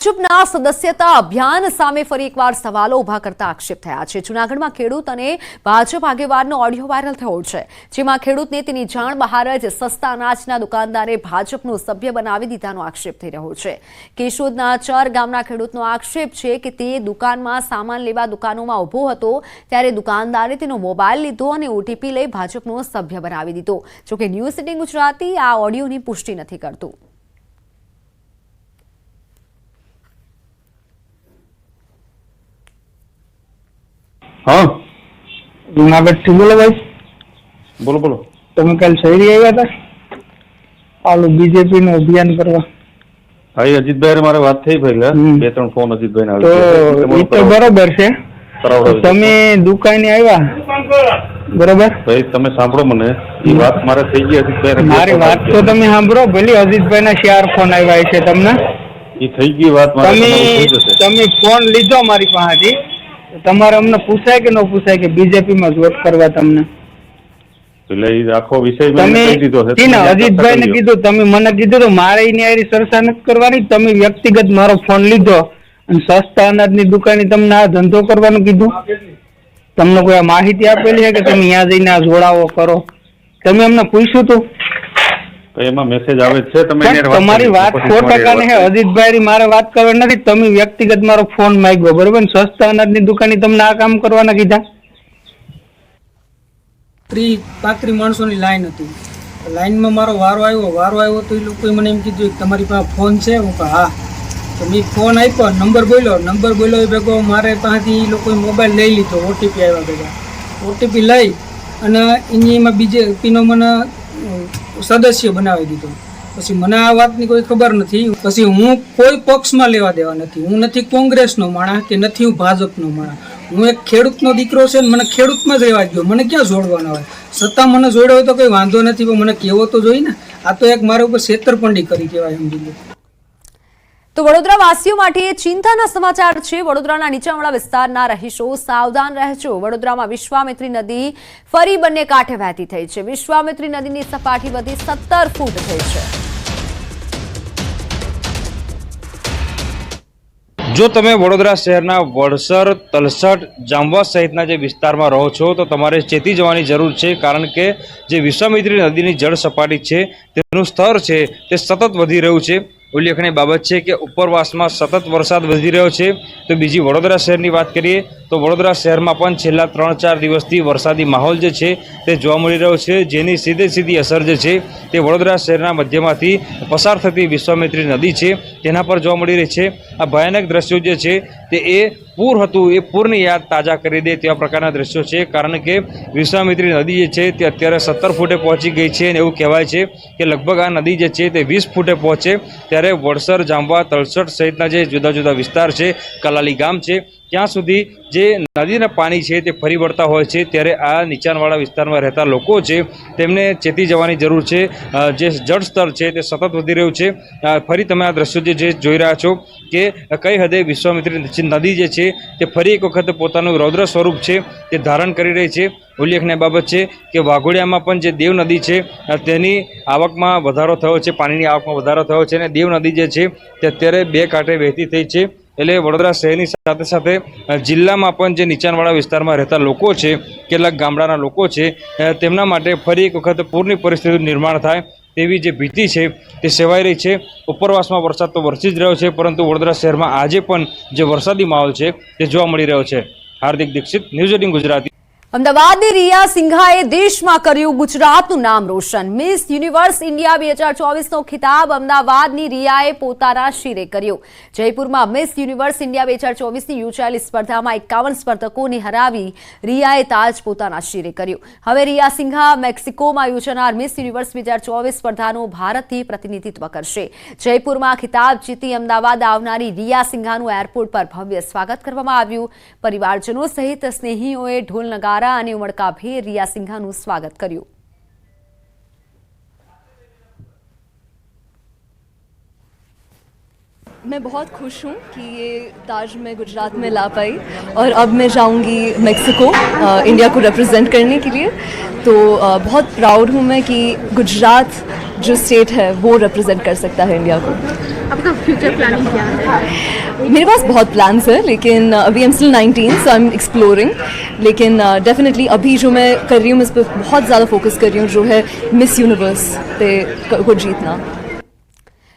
ભાજપના સદસ્યતા અભિયાન સામે ફરી એકવાર સવાલો ઉભા કરતા આક્ષેપ થયા છે। જૂનાગઢમાં ખેડૂત અને ભાજપ આગેવાનનો ઓડિયો વાયરલ થયો છે, જેમાં ખેડૂતને તેની જાણ બહાર જ સસ્તા અનાજના દુકાનદારે ભાજપનું સભ્ય બનાવી દીધાનો આક્ષેપ થઈ રહ્યો છે। કેશોદના ચર ગામના ખેડૂતનો આક્ષેપ છે કે તે દુકાનમાં સામાન લેવા દુકાનોમાં ઊભો હતો, ત્યારે દુકાનદારે તેનો મોબાઈલ લીધો અને ઓટીપી લઈ ભાજપનો સભ્ય બનાવી દીધો। જોકે ન્યૂઝ 18 ગુજરાતી આ ઓડિયોની પુષ્ટિ નથી કરતું। हाँ जूनागढ़ थी बोलो भाई। बोलो बोलो। તમે કાલ શહેરી આવ્યા હતા આલું બીજેપી નું અભિયાન કરવા? ભાઈ અજીતભાઈ મારે વાત થઈ પહેલા બે ત્રણ ફોન અજીતભાઈ ના તો એ તો બરોબર છે, તમે દુકાને આવ્યા બરોબર? ભાઈ તમે સાંભળો, મને એ વાત મારે થઈ ગઈ અજીતભાઈ, મારી વાત તો તમે સાંભળો। ભલે અજીતભાઈ ના 4 ફોન આવ્યા છે તમને, એ થઈ ગઈ વાત તમે ફોન લીધો મારી પાસેથી, તમારે અમને પૂછાય કે ન પૂછાય કે બીજેપી માં વોટ કરવા તમને? એટલે એ આખો વિષય તમે અજીતભાઈ ને કીધું, તમે મને કીધું તો મારે એની આરી ચર્ચા નથી કરવાની। તમે વ્યક્તિગત મારો ફોન લીધો અને સસ્તા અનાજની દુકાને તમને આ ધંધો કરવાનું કીધું? તમને કોઈ માહિતી આપેલી છે કે તમે ત્યાં જઈને આ જોડાવો કરો? તમે અમને પૂછ્યું તું? એમાં મેસેજ આવે છે, તમે તમારી વાત 100% ને અજીતભાઈ મારે વાત કરવાની નથી। તમે વ્યક્તિગત મારો ફોન માંગ્યો બરોબર, સસ્તા અનાજની દુકાને તમને આ કામ કરવાના કીધા? 30-35 માણસોની લાઈન હતી, લાઈનમાં મારો વારો આવ્યો તો એ લોકોએ મને એમ કીધું કે તમારી પાસે ફોન છે? હું કહું હા। તો મેં ફોન આપ્યો, નંબર બોલ્યો એ ભેગો મારે પાસેથી એ લોકોએ મોબાઈલ લઈ લીધો, ઓટીપી આવ્યા ભેગા, ઓટીપી લઈ અને એમાં બીજેપીનો મને સદસ્ય બનાવી દીધો। પછી મને આ વાતની કોઈ ખબર નથી। પછી હું કોઈ પક્ષમાં લેવા દેવા નથી, હું નથી કોંગ્રેસનો માણસ કે નથી હું ભાજપનો માણસ। હું એક ખેડૂતનો દીકરો છે ને મને ખેડૂતમાં જ રહેવા દો, મને ક્યાં જોડવાના હોય? છતાં મને જોડ્યો હોય તો કોઈ વાંધો નથી, પણ મને કહેવો તો જોઈએ ને। આ તો એક મારા ઉપર છેતરપિંડી કરી કહેવાય એમ કીધું। તો વડોદરા વાસીઓ માટે ચિંતાના સમાચાર છે। વડોદરાના નીચાણવાળા વિસ્તારના રહીશો સાવધાન રહેજો। વડોદરામાં વિશ્વામિત્રી નદી ફરી બંને કાંઠે વહેતી થઈ છે। વિશ્વામિત્રી નદીની સપાટી વધી 17 ફૂટ થઈ છે। જો તમે વડોદરા શહેરના વડસર, તલસટ, જાંબવા સહિતના જે વિસ્તારમાં રહો છો તો તમારે ચેતી જવાની જરૂર છે, કારણ કે જે વિશ્વામિત્રી નદીની જળ સપાટી છે તેનું સ્તર છે તે સતત વધી રહ્યું છે। ઉલ્લેખનીય બાબત છે કે ઉપરવાસમાં સતત વરસાદ વધી રહ્યો છે। તો બીજી વડોદરા શહેરની વાત કરીએ તો વડોદરા શહેરમાં પણ છેલ્લા 3-4 દિવસથી વરસાદી માહોલ જે છે તે જોવા મળી રહ્યો છે, જેની સીધી અસર જે છે તે વડોદરા શહેરના મધ્યમાંથી પસાર થતી વિશ્વામિત્રી નદી છે તેના પર જોવા મળી રહી છે। આ ભયાનક દ્રશ્યો જે છે તે એ પૂર હતું, એ પૂરની યાદ તાજા કરી દે તેવા પ્રકારના દ્રશ્યો છે, કારણ કે વિશ્વામિત્રી નદી જે છે તે અત્યારે 17 ફૂટે પહોંચી ગઈ છે અને એવું કહેવાય છે કે લગભગ આ નદી જે છે તે 20 ફૂટે પહોંચે ત્યારે વડસર, જાંબવા, તલસટ સહિતના જે જુદા જુદા વિસ્તાર છે, કલાલી ગામ છે, ત્યાં સુધી જે નદીના પાણી છે તે ફરી વળતા હોય છે, ત્યારે આ નીચાણવાળા વિસ્તારમાં રહેતા લોકો છે તેમને ચેતી જવાની જરૂર છે। જે જળસ્તર છે તે સતત વધી રહ્યું છે। ફરી તમે આ દ્રશ્યો જે જોઈ રહ્યા છો કે કઈ હદે વિશ્વામિત્રી નદી જે છે તે ફરી એક વખત પોતાનું રૌદ્ર સ્વરૂપ છે તે ધારણ કરી રહી છે। ઉલ્લેખનીય બાબત છે કે વાઘોડિયામાં પણ જે દેવ નદી છે તેની આવકમાં વધારો થયો છે, પાણીની આવકમાં વધારો થયો છે અને દેવ નદી જે છે તે અત્યારે 2 કાંઠે વહેતી થઈ છે। એટલે વડોદરા શહેરની સાથે સાથે જિલ્લામાં પણ જે નીચાણવાળા વિસ્તારમાં રહેતા લોકો છે, કેટલાક ગામડાના લોકો છે, તેમના માટે ફરી એક વખત પૂરની પરિસ્થિતિનું નિર્માણ થાય તેવી જે ભીતિ છે તે સેવાઈ રહી છે। ઉપરવાસમાં વરસાદ તો વરસી જ રહ્યો છે, પરંતુ વડોદરા શહેરમાં આજે પણ જે વરસાદી માહોલ છે તે જોવા મળી રહ્યો છે। હાર્દિક દીક્ષિત, ન્યૂઝ 18 ગુજરાતી। અમદાવાદની રિયા સિંઘાએ દેશમાં કર્યું ગુજરાતનું નામ રોશન। મિસ યુનિવર્સ ઇન્ડિયા 2024નો ખિતાબ અમદાવાદની રિયાએ પોતાના શિરે કર્યો। જયપુરમાં મિસ યુનિવર્સ ઇન્ડિયા 2024ની યોજાયેલી સ્પર્ધામાં 51 સ્પર્ધકોને હરાવી રિયાએ તાજ પોતાના શિરે કર્યો। હવે રિયા સિંઘા મેક્સિકોમાં યોજાનાર મિસ યુનિવર્સ 2024 સ્પર્ધાનું ભારતથી પ્રતિનિધિત્વ કરશે। જયપુરમાં ખિતાબ જીતી અમદાવાદ આવનારી રિયા સિંઘાનું એરપોર્ટ પર ભવ્ય સ્વાગત કરવામાં આવ્યું। પરિવારજનો સહિત સ્નેહીઓએ ઢોલ નગારા અને ઉમળકાભેર રિયા સિંઘાનું સ્વાગત કર્યું। मैं बहुत खुश हूँ कि ये ताज मैं गुजरात में ला पाई और अब मैं जाऊँगी मेक्सिको इंडिया को रिप्रेजेंट करने के लिए। तो बहुत प्राउड हूँ मैं कि गुजरात जो स्टेट है वो रिप्रेजेंट कर सकता है इंडिया को। आपका फ्यूचर प्लानिंग क्या है? मेरे पास बहुत प्लान्स है, लेकिन अभी I am still 19, so I am exploring. लेकिन डेफिनेटली अभी जो मैं कर रही हूँ, इस पर बहुत ज़्यादा फोकस कर रही हूँ, जो है मिस यूनिवर्स को जीतना।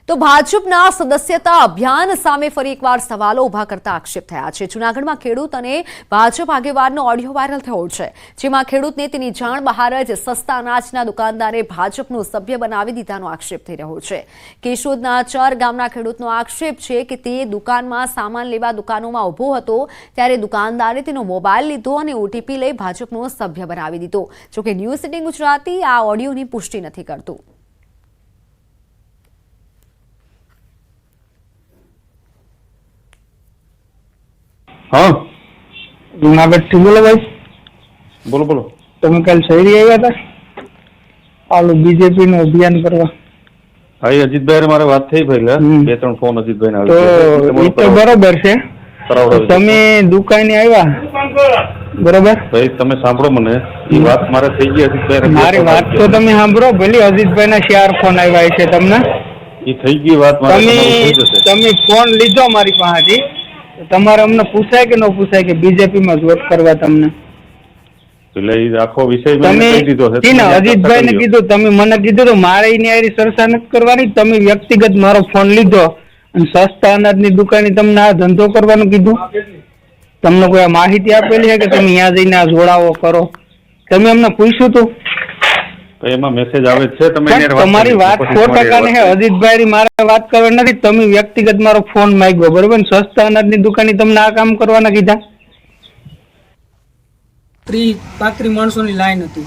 તો ભાજપના સદસ્યતા અભિયાન સામે ફરી એકવાર સવાલો ઉભા કરતા આક્ષેપ થયા છે। જૂનાગઢમાં ખેડૂત અને ભાજપ આગેવાનનો ઓડિયો વાયરલ થયો છે, જેમાં ખેડૂતને તેની જાણ બહાર જ સસ્તા અનાજના દુકાનદારે ભાજપનું સભ્ય બનાવી દીધાનો આક્ષેપ થઈ રહ્યો છે। કેશોદના ચર ગામના ખેડૂતનો આક્ષેપ છે કે તે દુકાનમાં સામાન લેવા દુકાનોમાં ઊભો હતો, ત્યારે દુકાનદારે તેનો મોબાઈલ લીધો અને ઓટીપી લઈ ભાજપનો સભ્ય બનાવી દીધો। જોકે ન્યૂઝ 18 ગુજરાતી આ ઓડિયોની પુષ્ટિ નથી કરતું। हाँ જુનાગઢ થી બોલો ભાઈ? बोलो बोलो। તમે કાલ શહેરી આવ્યા હતા આલું બીજેપી નું અભિયાન કરવા? હા, એ અજીતભાઈ મારે વાત થઈ પહેલા, 2-3 ફોન અજીતભાઈ તો એ તો બરોબર છે, કરાવડાવી તમે દુકાને આવ્યા બરોબર? ભાઈ તમે સાંભળો મને, એ વાત મારે થઈ ગઈ અજીતભાઈ, મારી વાત તો તમે સાંભળો, ભલે અજીતભાઈ ના 4 ફોન આવ્યા છે તમને, એ થઈ ગઈ વાત મારે, તમારું થઈ જશે। તમે ફોન લીધો મારી પાસેથી, તમારે અમને પૂછાય કે ન પૂછાય કે બીજેપી માં વોટ કરવા તમને? એટલે એ આખો વિષય મેં તમે કહી દીધો છે। અજીતભાઈ ને કીધું, તમે મને કીધું તો મારે એની હારી ચર્ચા નથી કરવાની, તમે વ્યક્તિગત મારો ફોન લીધો અને સસ્તા અનાજની દુકાને તમને આ ધંધો કરવાનું કીધું? તમને કોઈ માહિતી આપેલી છે કે તમે ત્યાં જઈને આ જોડાવો કરો? તમે અમને પૂછ્યું તું? તો એમાં મેસેજ આવે છે, તમે તમારી વાત 100% છે અજીતભાઈ, મારે વાત કરવાની નથી, તમે વ્યક્તિગત મારો ફોન માંગ્યો બરોબર ને, સસ્તા અનાજની દુકાને તમને આ કામ કરવાના કીધા? 30-35 માણસોની લાઈન હતી,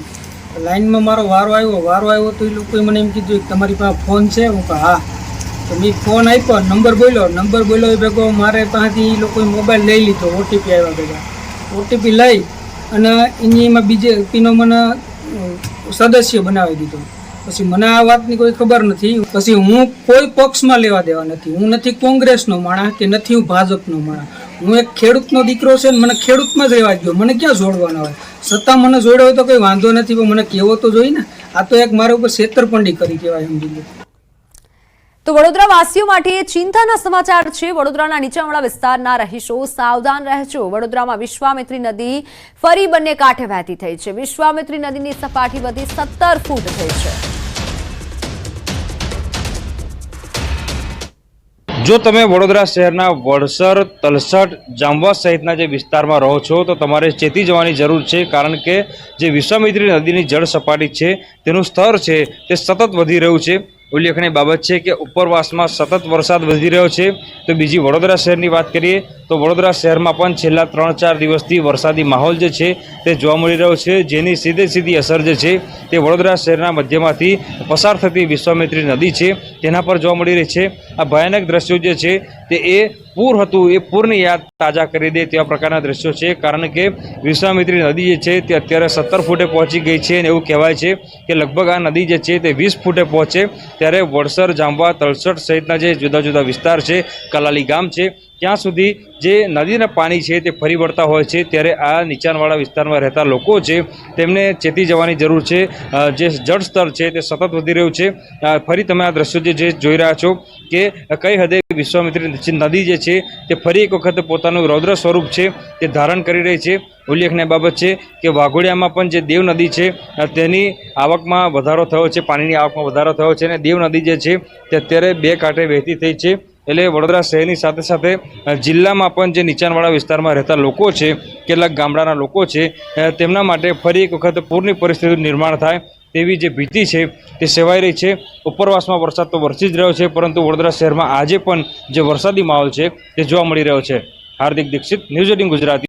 લાઈનમાં મારો વારો આવ્યો તો એ લોકોએ મને એમ કીધું કે તમારી પાસે ફોન છે? હું કહું હા। તો મેં ફોન આપ્યો, નંબર બોલ્યો એ ભેગો મારે પાસેથી એ લોકોએ મોબાઈલ લઈ લીધો, ઓટીપી આવ્યા ભેગા, ઓટીપી લઈ અને એમાં બીજેપીનો મને સદસ્ય બનાવી દીધો। પછી મને આ વાતની કોઈ ખબર નથી, પછી હું કોઈ પક્ષમાં લેવા દેવા નથી, હું નથી કોંગ્રેસનો માણસ કે નથી હું ભાજપનો માણસ, હું એક ખેડૂતનો દીકરો છે ને મને ખેડૂતમાં જ રહેવા દો, મને ક્યાં જોડવાના હોય? છતાં મને જોડ્યો હોય તો કોઈ વાંધો નથી, પણ મને કહેવો તો જોઈએ ને, આ તો એક મારા ઉપર છેતરપિંડી કરી કહેવાય, સમજી લો। તો વડોદરા વાસીઓ માટે ચિંતાના સમાચાર છે। વડોદરાના નીચાણવાળા વિસ્તારના રહીશો સાવધાન રહેજો। વડોદરામાં વિશ્વામિત્રી નદી ફરી બંને કાંઠે વહેતી થઈ છે। વિશ્વામિત્રી નદીની સપાટી વધી 17 ફૂટ થઈ છે। જો તમે વડોદરા શહેરના વડસર, તલસટ, જાંબવા સહિતના જે વિસ્તારમાં રહો છો તો તમારે ચેતી જવાની જરૂર છે, કારણ કે જે વિશ્વામિત્રી નદીની જળ સપાટી છે તેનું સ્તર છે તે સતત વધી રહ્યું છે। ઉલ્લેખનીય બાબત છે કે ઉપરવાસમાં સતત વરસાદ વધી રહ્યો છે। તો બીજી વડોદરા શહેરની વાત કરીએ તો વડોદરા શહેરમાં પણ છેલ્લા 3-4 દિવસથી વરસાદી માહોલ જે છે તે જોવા મળી રહ્યો છે, જેની સીધી અસર જે છે તે વડોદરા શહેરના મધ્યમાંથી પસાર થતી વિશ્વામિત્રી નદી છે તેના પર જોવા મળી રહી છે। આ ભયાનક દ્રશ્યો જે છે તે પૂર હતું, એ પૂરની યાદ તાજા કરી દે તેવા પ્રકારના દ્રશ્યો છે, કારણ કે વિશ્વામિત્રી નદી જે છે તે અત્યારે 17 ફૂટે પહોંચી ગઈ છે અને એવું કહેવાય છે કે લગભગ આ નદી જે છે તે 20 ફૂટે પહોંચે ત્યારે વડસર, જાંબવા, તલસટ સહિતના જે જુદા જુદા વિસ્તાર છે, કલાલી ગામ છે, ત્યાં સુધી જે નદીના પાણી છે તે ફરી વળતા હોય છે, ત્યારે આ નીચાણવાળા વિસ્તારમાં રહેતા લોકો છે તેમને ચેતી જવાની જરૂર છે। જે જળસ્તર છે તે સતત વધી રહ્યું છે। ફરી તમે આ દ્રશ્યો જે જોઈ રહ્યા છો કે કઈ હદે વિશ્વામિત્રી નદી જે છે તે ફરી એક વખત પોતાનું રૌદ્ર સ્વરૂપ છે તે ધારણ કરી રહી છે। ઉલ્લેખનીય બાબત છે કે વાઘોડિયામાં પણ જે દેવ નદી છે તેની આવકમાં વધારો થયો છે, પાણીની આવકમાં વધારો થયો છે અને દેવ નદી જે છે તે અત્યારે 2 કાંઠે વહેતી થઈ છે। એટલે વડોદરા શહેરની સાથે સાથે જિલ્લામાં પણ જે નીચાણવાળા વિસ્તારમાં રહેતા લોકો છે, કેટલાક ગામડાના લોકો છે, તેમના માટે ફરી એક વખત પૂરની પરિસ્થિતિનું નિર્માણ થાય તેવી જે ભીતિ છે તે સેવાઈ રહી છે। ઉપરવાસમાં વરસાદ તો વરસી જ રહ્યો છે, પરંતુ વડોદરા શહેરમાં આજે પણ જે વરસાદી માહોલ છે તે જોવા મળી રહ્યો છે। હાર્દિક દીક્ષિત, ન્યૂઝ 18 ગુજરાતી।